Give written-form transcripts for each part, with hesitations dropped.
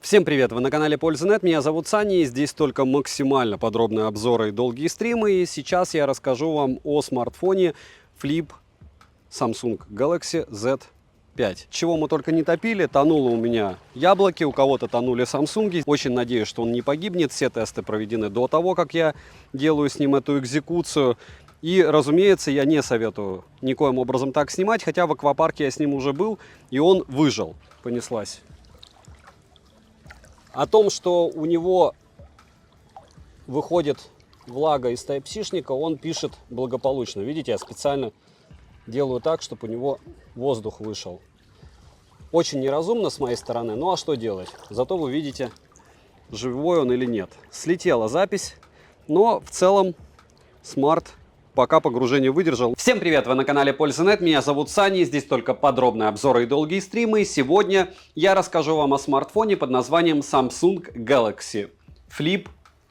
Всем привет! Вы на канале Польза.нет, меня зовут Саня, и здесь только максимально подробные обзоры и долгие стримы. И сейчас я расскажу вам о смартфоне Flip Samsung Galaxy Z5. Чего мы только не топили, тонуло у меня яблоки, у кого-то тонули Samsung. Очень надеюсь, что он не погибнет. Все тесты проведены до того, как я делаю с ним эту экзекуцию. И, разумеется, я не советую никоим образом так снимать, хотя в аквапарке я с ним уже был, и он выжил. Понеслась. О том, что у него выходит влага из Type-C-шника, он пишет благополучно. Видите, я специально делаю так, чтобы у него воздух вышел. Очень неразумно с моей стороны, ну а что делать? Зато вы видите, живой он или нет. Слетела запись, но в целом смарт пока погружение выдержал. Всем привет, вы на канале Польза.нет, меня зовут Саня, здесь только подробные обзоры и долгие стримы. И сегодня я расскажу вам о смартфоне под названием Samsung Galaxy Flip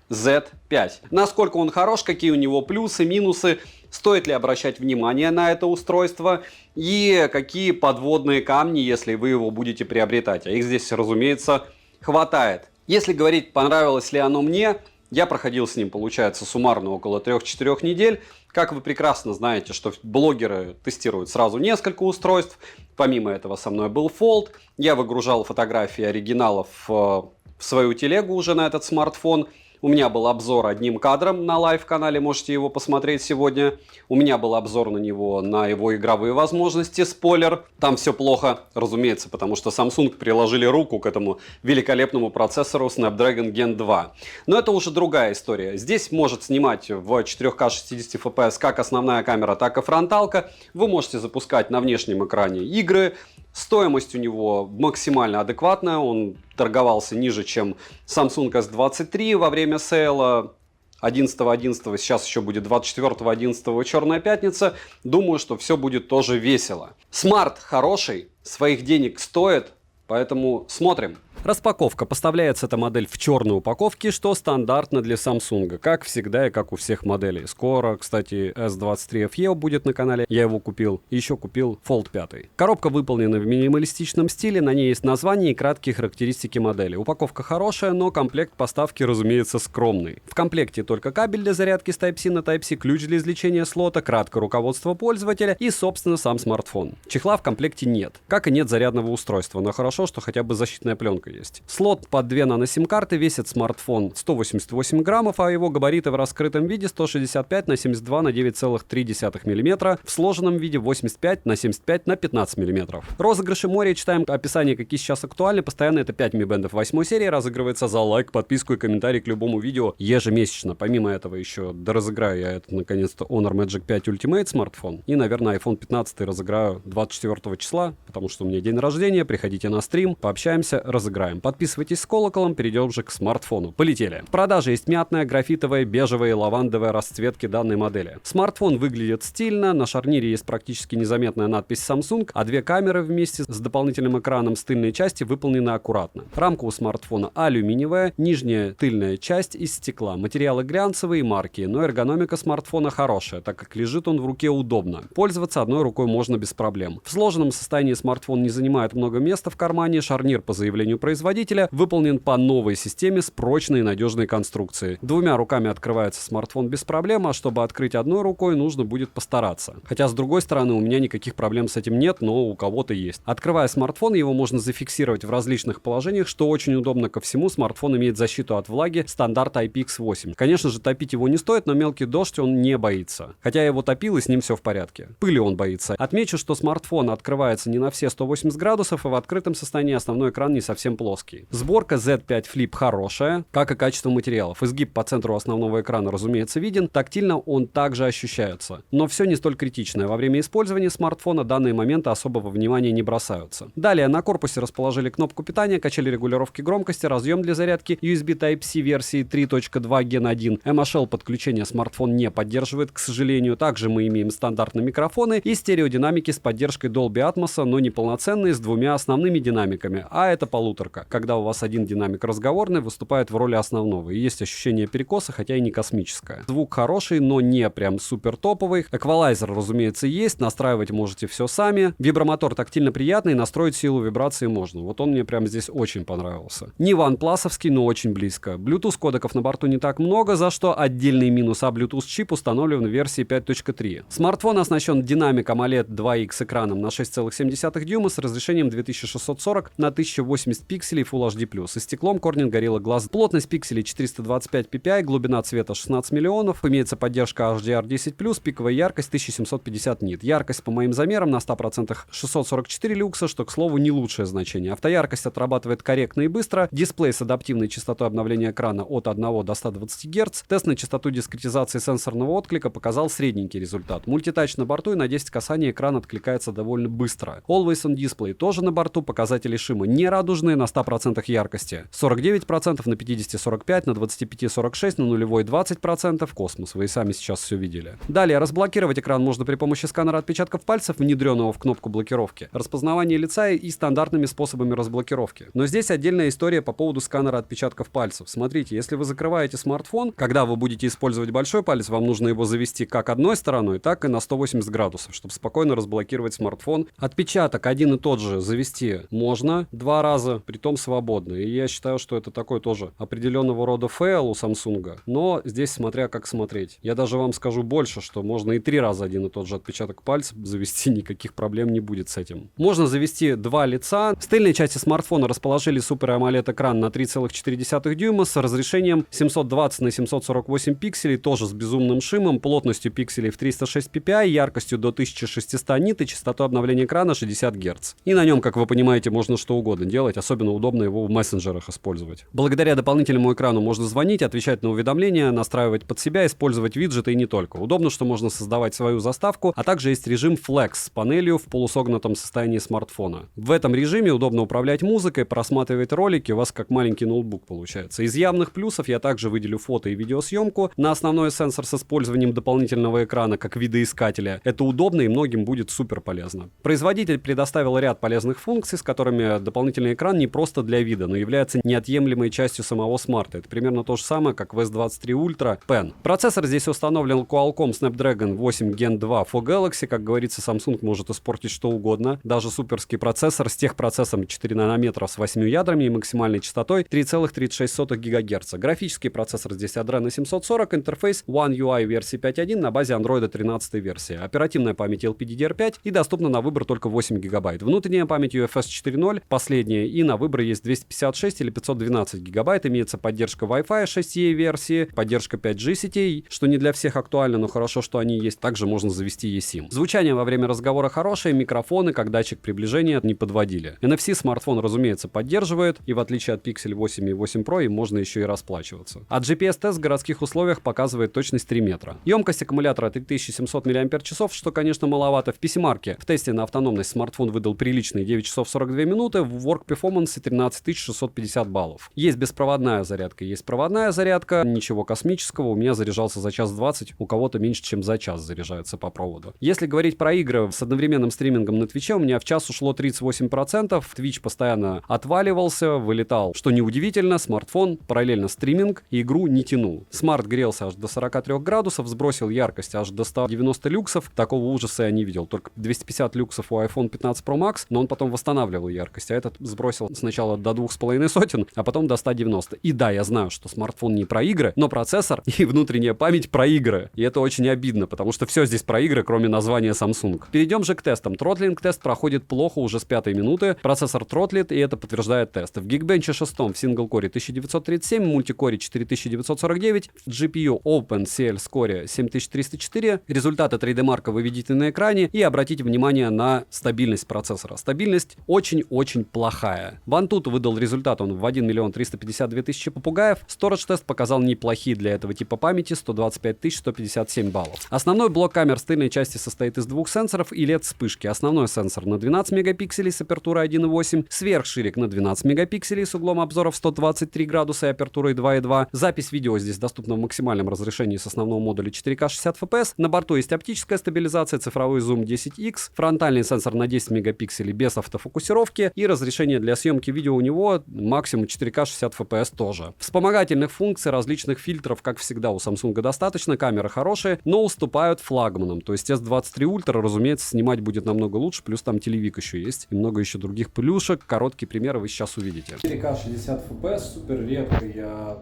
Z5. Насколько он хорош, какие у него плюсы, минусы, стоит ли обращать внимание на это устройство и какие подводные камни, если вы его будете приобретать. А их здесь, разумеется, хватает. Если говорить, понравилось ли оно мне, я проходил с ним, получается, суммарно около 3-4 недель. Как вы прекрасно знаете, что блогеры тестируют сразу несколько устройств. Помимо этого со мной был Fold. Я выгружал фотографии оригиналов в свою телегу уже на этот смартфон. У меня был обзор одним кадром на лайв-канале, можете его посмотреть сегодня. У меня был обзор на него, на его игровые возможности, спойлер. Там все плохо, разумеется, потому что Samsung приложили руку к этому великолепному процессору Snapdragon Gen 2. Но это уже другая история. Здесь может снимать в 4К 60 FPS как основная камера, так и фронталка. Вы можете запускать на внешнем экране игры. Стоимость у него максимально адекватная, он торговался ниже, чем Samsung S23 во время сейла 11.11, сейчас еще будет 24.11, Черная пятница. Думаю, что все будет тоже весело. Смарт хороший, своих денег стоит, поэтому смотрим. Распаковка. Поставляется эта модель в черной упаковке, что стандартно для Samsung, как всегда и как у всех моделей. Скоро, кстати, S23 FE будет на канале, я его купил. Еще купил Fold 5. Коробка выполнена в минималистичном стиле, на ней есть название и краткие характеристики модели. Упаковка хорошая, но комплект поставки, разумеется, скромный. В комплекте только кабель для зарядки с Type-C на Type-C, ключ для извлечения слота, краткое руководство пользователя и, собственно, сам смартфон. Чехла в комплекте нет, как и нет зарядного устройства, но хорошо, что хотя бы защитная пленка есть. Слот под 2 нано-сим-карты, весит смартфон 188 граммов, а его габариты в раскрытом виде 165 на 72 на 9,3 мм, в сложенном виде 85 на 75 на 15 мм. Розыгрыши моря, читаем описание, какие сейчас актуальны. Постоянно это 5 Mi Band 8 серии, разыгрывается за лайк, подписку и комментарий к любому видео ежемесячно. Помимо этого еще доразыграю я это наконец-то Honor Magic 5 Ultimate смартфон. И, наверное, iPhone 15 разыграю 24 числа, потому что у меня день рождения. Приходите на стрим, пообщаемся, разыграем. Подписывайтесь с колоколом, перейдем же к смартфону. Полетели. В продаже есть мятная, графитовая, бежевая и лавандовая расцветки данной модели. Смартфон выглядит стильно, на шарнире есть практически незаметная надпись Samsung, а две камеры вместе с дополнительным экраном с тыльной части выполнены аккуратно. Рамка у смартфона алюминиевая, нижняя тыльная часть из стекла. Материалы глянцевые, марки, но эргономика смартфона хорошая, так как лежит он в руке удобно. Пользоваться одной рукой можно без проблем. В сложенном состоянии смартфон не занимает много места в кармане, шарнир по заявлению производителя выполнен по новой системе с прочной и надежной конструкцией. Двумя руками открывается смартфон без проблем, а чтобы открыть одной рукой, нужно будет постараться. Хотя, с другой стороны, у меня никаких проблем с этим нет, но у кого-то есть. Открывая смартфон, его можно зафиксировать в различных положениях, что очень удобно ко всему. Смартфон имеет защиту от влаги стандарта IPX8. Конечно же, топить его не стоит, но мелкий дождь он не боится. Хотя я его топил, и с ним все в порядке. Пыли он боится. Отмечу, что смартфон открывается не на все 180 градусов, и в открытом состоянии основной экран не совсем плоский. Сборка Z5 Flip хорошая, как и качество материалов. Изгиб по центру основного экрана, разумеется, виден. Тактильно он также ощущается. Но все не столь критичное. Во время использования смартфона данные моменты особого внимания не бросаются. Далее на корпусе расположили кнопку питания, качели регулировки громкости, разъем для зарядки, USB Type-C версии 3.2 Gen 1. MHL подключение смартфон не поддерживает, к сожалению. Также мы имеем стандартные микрофоны и стереодинамики с поддержкой Dolby Atmos, но не полноценные, с двумя основными динамиками, а это 1,5 мусорка, когда у вас один динамик разговорный выступает в роли основного, и есть ощущение перекоса, хотя и не космическое. Звук хороший, но не прям супер топовый. Эквалайзер, разумеется, есть, настраивать можете все сами. Вибромотор тактильно приятный, настроить силу вибрации можно. Вот он мне прям здесь очень понравился. Не OnePlus-овский, но очень близко. Bluetooth кодеков на борту не так много, за что отдельный минус, а Bluetooth чип установлен в версии 5.3. Смартфон оснащен динамиком AMOLED 2X экраном на 6,7 дюйма с разрешением 2640 на 1080 пикселей Full HD+, и стеклом Corning Gorilla Glass. Плотность пикселей 425 ppi, глубина цвета 16 миллионов, имеется поддержка HDR10+, пиковая яркость 1750 нит. Яркость по моим замерам на 100% 644 люкса, что, к слову, не лучшее значение. Автояркость отрабатывает корректно и быстро. Дисплей с адаптивной частотой обновления экрана от 1 до 120 Гц. Тест на частоту дискретизации сенсорного отклика показал средненький результат. Мультитач на борту, и на 10 касаний экран откликается довольно быстро. Always on Display тоже на борту, показатели шима не радужные на 100% яркости. 49% на 50-45, на 25-46, на нулевой 20%. Космос, вы и сами сейчас все видели. Далее, разблокировать экран можно при помощи сканера отпечатков пальцев, внедренного в кнопку блокировки, распознавания лица и стандартными способами разблокировки. Но здесь отдельная история по поводу сканера отпечатков пальцев. Смотрите, если вы закрываете смартфон, когда вы будете использовать большой палец, вам нужно его завести как одной стороной, так и на 180 градусов, чтобы спокойно разблокировать смартфон. Отпечаток один и тот же завести можно 2 раза, притом свободно. И я считаю, что это такой тоже определенного рода фейл у Samsung, но здесь смотря как смотреть. Я даже вам скажу больше, что можно и 3 раза один и тот же отпечаток пальца завести, никаких проблем не будет с этим. Можно завести 2 лица. В тыльной части смартфона расположили Super AMOLED экран на 3,4 дюйма с разрешением 720 на 748 пикселей, тоже с безумным шимом, плотностью пикселей в 306 ppi, яркостью до 1600 нит и частотой обновления экрана 60 Гц. И на нем, как вы понимаете, можно что угодно делать, особенно удобно его в мессенджерах использовать. Благодаря дополнительному экрану можно звонить, отвечать на уведомления, настраивать под себя, использовать виджеты и не только. Удобно, что можно создавать свою заставку, а также есть режим Flex с панелью в полусогнутом состоянии смартфона. В этом режиме удобно управлять музыкой, просматривать ролики, у вас как маленький ноутбук получается. Из явных плюсов я также выделю фото и видеосъемку на основной сенсор с использованием дополнительного экрана как видоискателя. Это удобно и многим будет супер полезно. Производитель предоставил ряд полезных функций, с которыми дополнительный экран не просто для вида, но является неотъемлемой частью самого смарта. Это примерно то же самое, как в S23 Ultra Pen. Процессор здесь установлен Qualcomm Snapdragon 8 Gen 2 for Galaxy. Как говорится, Samsung может испортить что угодно. Даже суперский процессор с техпроцессом 4 нанометра с 8 ядрами и максимальной частотой 3,36 ГГц. Графический процессор здесь Adreno 740, интерфейс One UI версии 5.1 на базе Android 13 версии. Оперативная память LPDDR5 и доступна на выбор только 8 ГБ. Внутренняя память UFS 4.0, последняя, и на выбор есть 256 или 512 ГБ. Имеется поддержка Wi-Fi 6E версии, поддержка 5G сетей, что не для всех актуально, но хорошо, что они есть. Также можно завести eSIM. Звучание во время разговора хорошее, микрофоны, как датчик приближения, не подводили. NFC смартфон, разумеется, поддерживает, и в отличие от Pixel 8 и 8 Pro, им можно еще и расплачиваться. А GPS-тест в городских условиях показывает точность 3 метра. Емкость аккумулятора 3700 мАч, что, конечно, маловато. В PC-марке в тесте на автономность смартфон выдал приличные 9 часов 42 минуты, в Work Performance 13650 баллов. Есть беспроводная зарядка, есть проводная зарядка, ничего космического, у меня заряжался за час 20, у кого-то меньше, чем за час заряжается по проводу. Если говорить про игры с одновременным стримингом на Twitch, у меня в час ушло 38%, Twitch постоянно отваливался, вылетал, что неудивительно, смартфон параллельно стриминг и игру не тянул. Смарт грелся аж до 43 градусов, сбросил яркость аж до 190 люксов, такого ужаса я не видел, только 250 люксов у iPhone 15 Pro Max, но он потом восстанавливал яркость, а этот сбросил сначала до 2500, а потом до 190. И да, я знаю, что смартфон не про игры, но процессор и внутренняя память про игры, и это очень обидно, потому что все здесь про игры, кроме названия Samsung. Перейдем же к тестам. Тротлинг-тест проходит плохо уже с 5 минуты, процессор тротлит, и это подтверждает тест. В Geekbench 6 в сингл-коре 1937, в мультикоре 4949, в GPU OpenCL Score 7304. Результаты 3D-марка вы видите на экране, и обратите внимание на стабильность процессора. Стабильность очень-очень плохая. Вантут выдал результат, он в 1 352 000 попугаев. Storage-тест показал неплохие для этого типа памяти, 125 157 баллов. Основной блок камер с тыльной части состоит из 2 сенсоров и LED-вспышки. Основной сенсор на 12 мегапикселей с апертурой 1.8, сверхширик на 12 мегапикселей с углом обзора в 123 градуса и апертурой 2.2. Запись видео здесь доступна в максимальном разрешении с основного модуля 4К 60 FPS. На борту есть оптическая стабилизация, цифровой зум 10x, фронтальный сенсор на 10 мегапикселей без автофокусировки и разрешение для съемки съемки видео у него максимум 4К 60 FPS тоже. Вспомогательных функций, различных фильтров, как всегда, у Samsung достаточно, камеры хорошие, но уступают флагманам. То есть S23 Ultra, разумеется, снимать будет намного лучше, плюс там телевик еще есть и много еще других плюшек. Короткие примеры вы сейчас увидите. 4К 60 FPS, супер редко я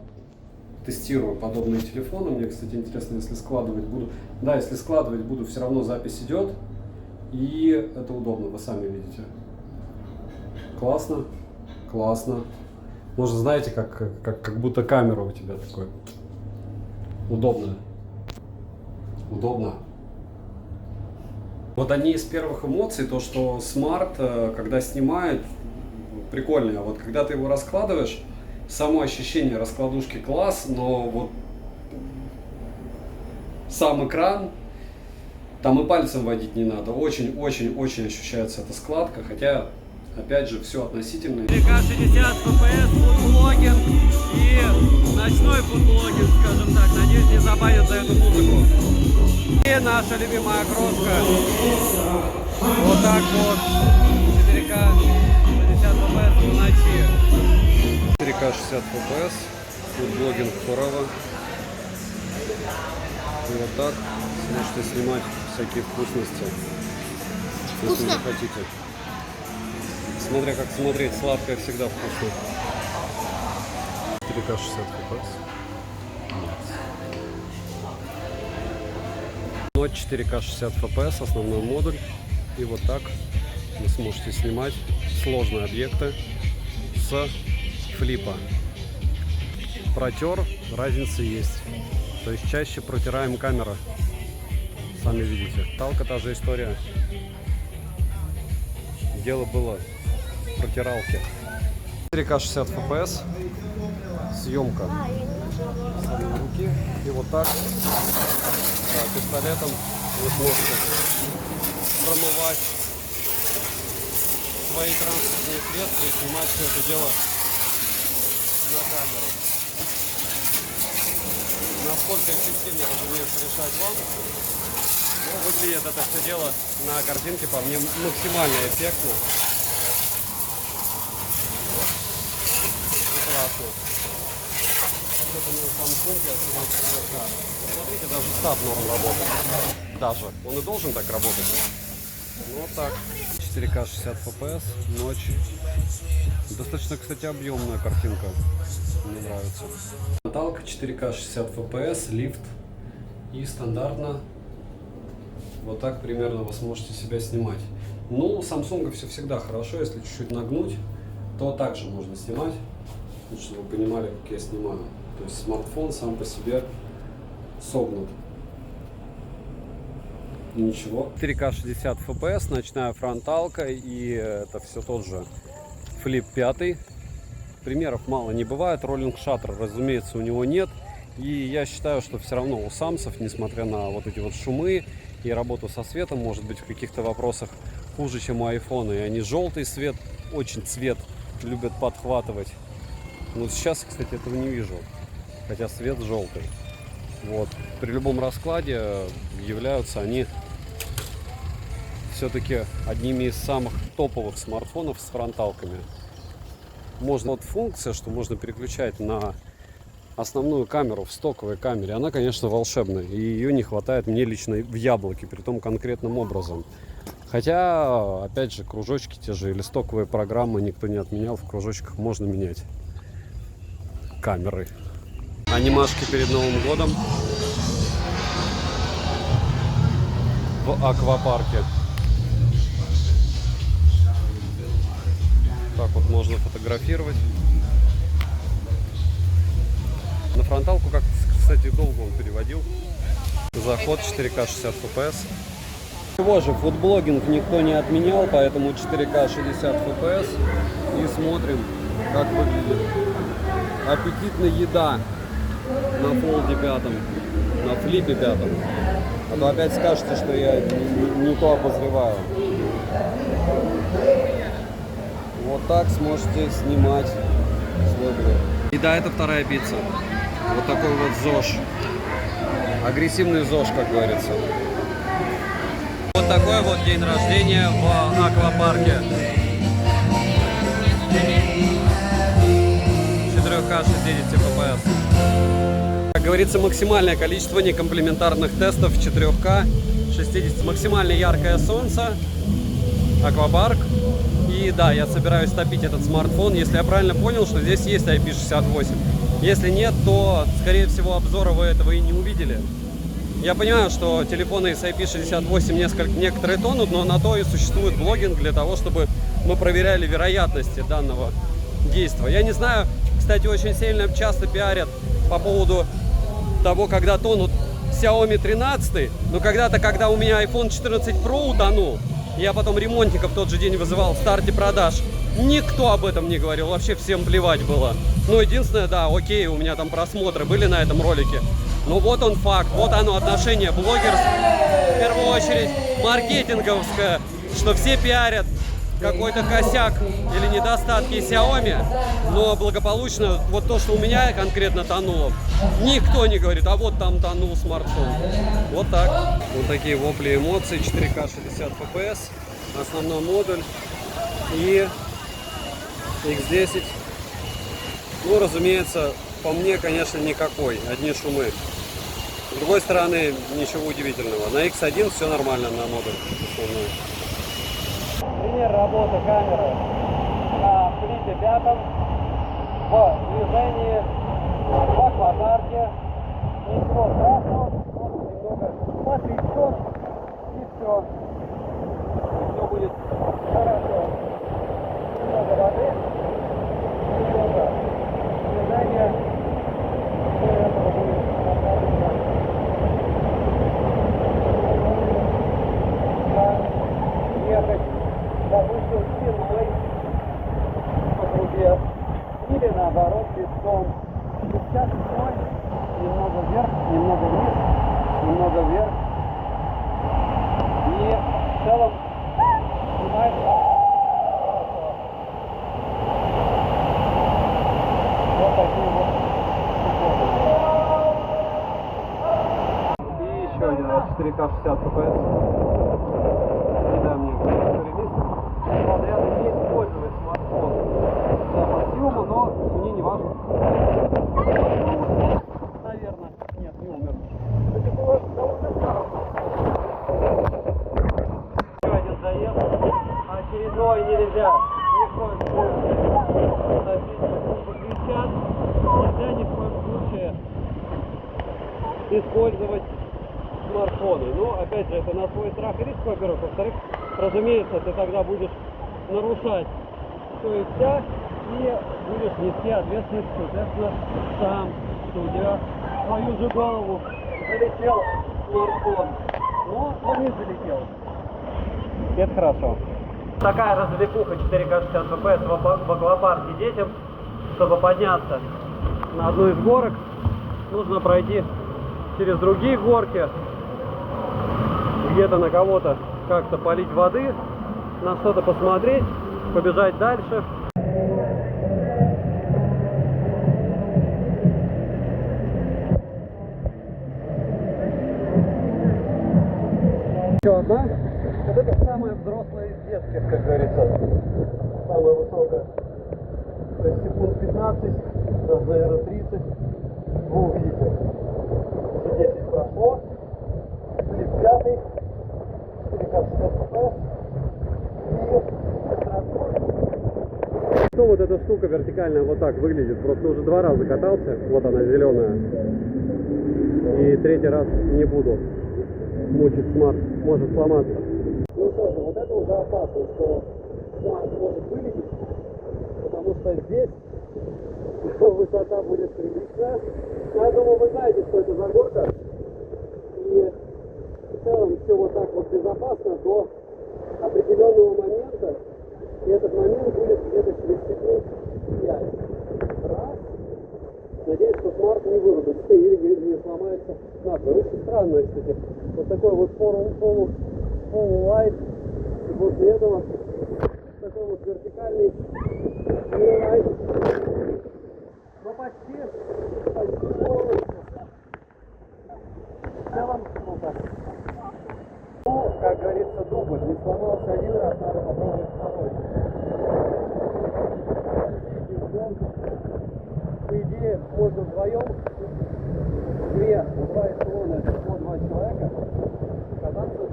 тестирую подобные телефоны. Мне, кстати, интересно, если складывать буду. Да, если складывать буду, все равно запись идет. И это удобно, вы сами видите. Классно, классно. Может, знаете, как будто камера у тебя такой. Удобно. Удобно. Вот одни из первых эмоций, то, что смарт, когда снимает, прикольно. А вот когда ты его раскладываешь, само ощущение раскладушки класс, но вот сам экран, там и пальцем водить не надо. Очень-очень-очень ощущается эта складка, хотя, опять же, все относительно. 4К 60 FPS, фудблогинг и ночной фудблогинг, скажем так. Надеюсь, не забанят за эту музыку. И наша любимая крошка. Вот так вот. 4К 60 FPS в ночи. 4К 60 FPS, фудблогинг forever. И вот так сможете снимать всякие вкусности, если не хотите. Смотря как смотреть, сладкое всегда вкусно. 4К 60 FPS. Но 4К 60 FPS, основной модуль. И вот так вы сможете снимать сложные объекты с флипа. Протер, разница есть. То есть чаще протираем камеру. Сами видите. Талка та же история. Дело было в протиралке. 4К 60 FPS. Съемка с одной руки. И вот так пистолетом вы сможете промывать свои транспортные средства и снимать все это дело на камеру. Насколько эффективно, разумеется, решать вам. Но выглядит это все дело на картинке по мне максимально эффектно. И классно. Что-то на Samsung я сегодня. Смотрите, даже стат норм работает. Даже. Он и должен так работать. Ну вот так. 4К 60 FPS, ночь. Достаточно, кстати, объемная картинка. Мне нравится. Наталка 4К 60 FPS, лифт. И стандартно вот так примерно вы сможете себя снимать. Ну, у Samsung все всегда хорошо, если чуть-чуть нагнуть, то также можно снимать. Чтобы вы понимали, как я снимаю. То есть смартфон сам по себе согнут. И ничего. 4К 60 FPS, ночная фронталка, и это все тот же Flip 5. Примеров мало не бывает. Роллинг шаттер, разумеется, у него нет. И я считаю, что все равно у самсов, несмотря на вот эти вот шумы и работу со светом, может быть, в каких-то вопросах хуже, чем у айфона. И они желтый свет, очень цвет любят подхватывать. Но сейчас, кстати, этого не вижу. Хотя свет желтый. Вот. При любом раскладе являются они все-таки одними из самых топовых смартфонов с фронталками. Можно вот функция, что можно переключать на основную камеру в стоковой камере, она, конечно, волшебная. И ее не хватает мне лично в яблоке, притом конкретным образом. Хотя, опять же, кружочки те же или стоковые программы никто не отменял. В кружочках можно менять камеры. Анимашки перед Новым годом в аквапарке. Так вот можно фотографировать. На фронталку, как, кстати, долго он переводил. Заход 4К 60 FPS. Его же фудблогинг никто не отменял, поэтому 4К 60 FPS. И смотрим, как выглядит аппетитная еда на фолде 5, на флипе 5. А то опять скажете, что я не то обозреваю. Вот так сможете снимать свой блог. И да, это вторая пицца. Вот такой вот ЗОЖ. Агрессивный ЗОЖ, как говорится. Вот такой вот день рождения в аквапарке. 4К 60 FPS. Как говорится, максимальное количество некомплементарных тестов в 4К 60. Максимально яркое солнце, аквапарк. И да, я собираюсь топить этот смартфон, если я правильно понял, что здесь есть IP68. Если нет, то, скорее всего, обзора вы этого и не увидели. Я понимаю, что телефоны с IP68 некоторые тонут, но на то и существует блогинг, для того, чтобы мы проверяли вероятности данного действия. Я не знаю, кстати, очень сильно часто пиарят по поводу того, когда тонут Xiaomi 13, но когда-то, когда у меня iPhone 14 Pro утонул, я потом ремонтников в тот же день вызывал в старте продаж, никто об этом не говорил, вообще всем плевать было. Ну, единственное, да, окей, у меня там просмотры были на этом ролике. Но вот он факт, вот оно отношение блогерское, в первую очередь маркетинговское, что все пиарят какой-то косяк или недостатки Xiaomi, но благополучно вот то, что у меня конкретно тонуло, никто не говорит, а вот там тонул смартфон. Вот так. Вот такие вопли эмоций, 4К 60 FPS, основной модуль и X10. Ну, разумеется, по мне, конечно, никакой, одни шумы. С другой стороны, ничего удивительного. На X1 все нормально на модуль основной. Пример работы камеры на плите 5 в движении, в аквапарке. Ничего страшного, просто немного потрясет и все. Все будет хорошо. Немного воды, немного движения. Все этого будет достаточно. Ехать, допустим, спиной по трубе или наоборот лицом. Сейчас спиной, немного вверх, немного вниз, немного вверх. И в целом снимается хорошо. Вот такие вот приколы. И еще один раз 4К 60 FPS. Да, мне не использовать смартфон для подъема, но мне не важно. Наверное. Нет, не умер. Еще один заезд. Очередной нельзя. Ни в коем случае. Соседи покричат. Нельзя ни в коем случае использовать смартфоны. Но, опять же, это на свой страх и риск, во-первых. Во-вторых, разумеется, ты тогда будешь нарушать все и вся, и будешь нести ответственность, соответственно, сам, что у тебя в твою же голову залетел смартфон. Но он не залетел. Это хорошо. Такая развлекуха 4К 60 FPS в аквапарке детям. Чтобы подняться на одну из горок, нужно пройти через другие горки, где-то на кого-то как-то полить воды, на что-то посмотреть, побежать дальше. Еще одна. Вот это самая взрослая из детских, как говорится. Самая высокая. То есть секунд 15, даже, наверное, 30. Вы увидите. Уже 10 прошло. Клип 5. 4К 60 FPS. Что вот эта штука вертикальная вот так выглядит? Просто уже 2 раза катался. Вот она зеленая. И 3-й раз не буду мучить смарт. Может сломаться. Ну что же, вот это уже опасно, что смарт может вылететь. Потому что здесь высота будет приличная. Я думаю, вы знаете, что это за горка. И в целом все вот так вот безопасно до определенного момента. И этот момент будет где-то через секунд 5. Раз. Надеюсь, что смарт не вырубится или не сломается надвое. Очень странно, кстати. Вот такой вот полулайт. И после этого такой вот вертикальный лайт. Но почти полностью. В целом, круто. Ну, как говорится, дубль. Не сломался один раз, надо попробовать второй. идее, можно вдвоем, два эшелона, по 2 человека, кататься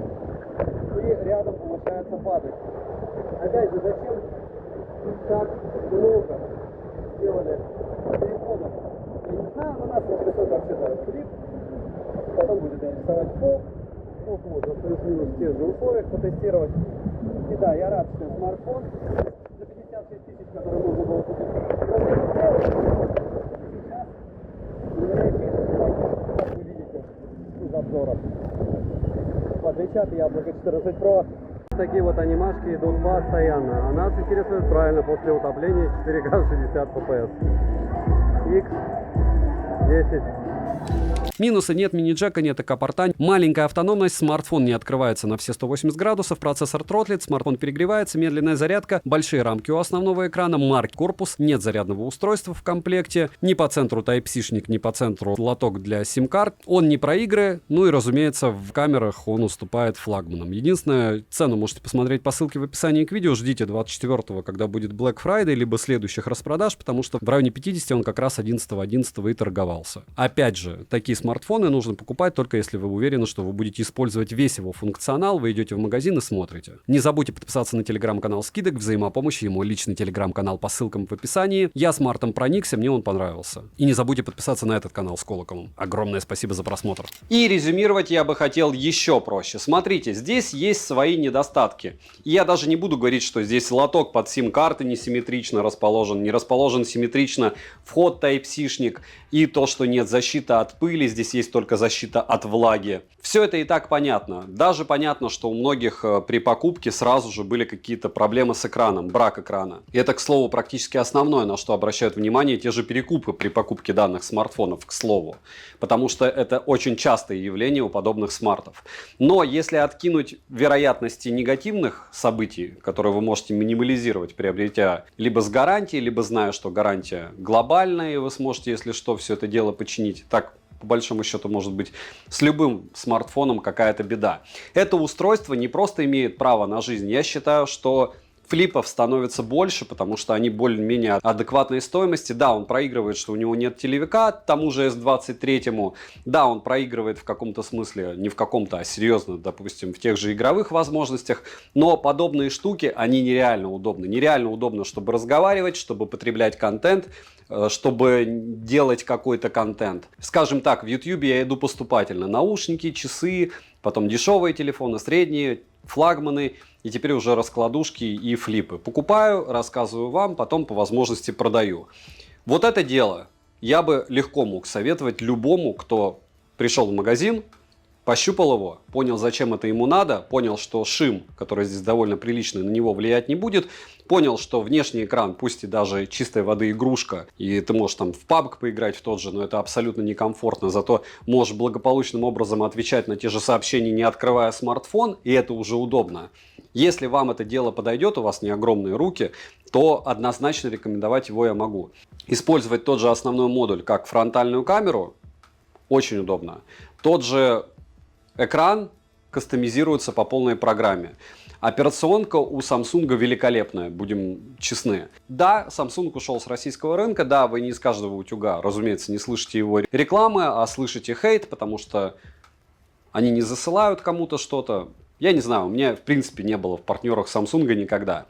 и рядом, получается, падать. Опять же, зачем так много сделали переходов? Я не знаю, но нас интересует вообще-то флип. Потом будет рисовать фолк. Фолк можно плюс-минус в тех же условиях потестировать. И да, я рад, что смартфон за 56 тысяч, который можно было купить, просто это сделать. Сейчас у меня есть, как вы видите, из обзоров. В отличие от Яблоко 14 Pro. Такие вот анимашки идут постоянно. А нас интересует правильно после утопления 4К 60 FPS. X10. Минуса нет, мини-джека нет, АК-порта, маленькая автономность, смартфон не открывается на все 180 градусов, процессор тротлит, смартфон перегревается, медленная зарядка, большие рамки у основного экрана, маркер корпус, нет зарядного устройства в комплекте, ни по центру Type-C-шник, ни по центру лоток для сим-карт, он не про игры, ну и, разумеется, в камерах он уступает флагманам. Единственное, цену можете посмотреть по ссылке в описании к видео, ждите 24-го, когда будет Black Friday, либо следующих распродаж, потому что в районе 50 он как раз 11.11 и торговался. Опять же, такие смартфоны нужно покупать только если вы уверены, что вы будете использовать весь его функционал, вы идете в магазин и смотрите. Не забудьте подписаться на телеграм-канал скидок, взаимопомощи, мой личный телеграм-канал по ссылкам в описании. Я смартом проникся, мне он понравился. И не забудьте подписаться на этот канал с колоколом. Огромное спасибо за просмотр. И резюмировать я бы хотел еще проще. Смотрите, здесь есть свои недостатки. И я даже не буду говорить, что здесь лоток под сим-карты несимметрично расположен, не расположен симметрично вход Type-C-шник и то, что нет защиты от пыли, здесь есть только защита от влаги. Все это и так понятно. Даже понятно, что у многих при покупке сразу же были какие-то проблемы с экраном, брак экрана. И это, к слову, практически основное, на что обращают внимание те же перекупы при покупке данных смартфонов, к слову. Потому что это очень частое явление у подобных смартов. Но если откинуть вероятности негативных событий, которые вы можете минимализировать, приобретя либо с гарантией, либо зная, что гарантия глобальная, и вы сможете, если что, все это дело починить. Так, по большому счету, может быть, с любым смартфоном какая-то беда. Это устройство не просто имеет право на жизнь. Я считаю, что флипов становится больше, потому что они более-менее адекватной стоимости. Да, он проигрывает, что у него нет телевика, тому же S23. Да, он проигрывает в каком-то смысле, не в каком-то, а серьезно, допустим, в тех же игровых возможностях. Но подобные штуки, они нереально удобны. Нереально удобно, чтобы разговаривать, чтобы потреблять контент, чтобы делать какой-то контент. Скажем так, в YouTube я иду поступательно. Наушники, часы, потом дешевые телефоны, средние, флагманы и теперь уже раскладушки и флипы. Покупаю, рассказываю вам, потом по возможности продаю. Вот это дело я бы легко мог советовать любому, кто пришел в магазин, пощупал его, понял, зачем это ему надо, понял, что шим, который здесь довольно приличный, на него влиять не будет, понял, что внешний экран, пусть и даже чистой воды игрушка, и ты можешь там в PUBG поиграть в тот же, но это абсолютно некомфортно, зато можешь благополучным образом отвечать на те же сообщения, не открывая смартфон, и это уже удобно. Если вам это дело подойдет, у вас не огромные руки, то однозначно рекомендовать его я могу. Использовать тот же основной модуль, как фронтальную камеру, очень удобно. Тот же экран кастомизируется по полной программе. Операционка у Samsung великолепная, будем честны. Да, Samsung ушел с российского рынка, да, вы не из каждого утюга, разумеется, не слышите его рекламы, а слышите хейт, потому что они не засылают кому-то что-то. Я не знаю, у меня в принципе не было в партнерах Samsung никогда.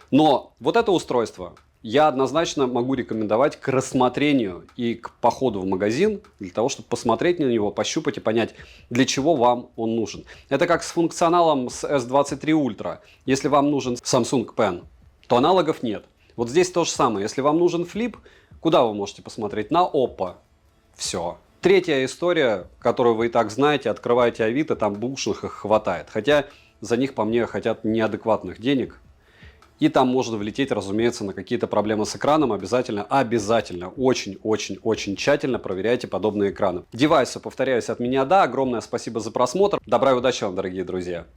Но вот это устройство я однозначно могу рекомендовать к рассмотрению и к походу в магазин, для того, чтобы посмотреть на него, пощупать и понять, для чего вам он нужен. Это как с функционалом с S23 Ultra. Если вам нужен Samsung Pen, то аналогов нет. Вот здесь то же самое. Если вам нужен флип, куда вы можете посмотреть? На Oppo. Все. Третья история, которую вы и так знаете, открываете Авито, там бушных их хватает. Хотя за них, по мне, хотят неадекватных денег. И там можно влететь, разумеется, на какие-то проблемы с экраном. Обязательно, очень-очень-очень тщательно проверяйте подобные экраны. Девайсы, повторяюсь, от меня, да. Огромное спасибо за просмотр. Добра и удачи вам, дорогие друзья.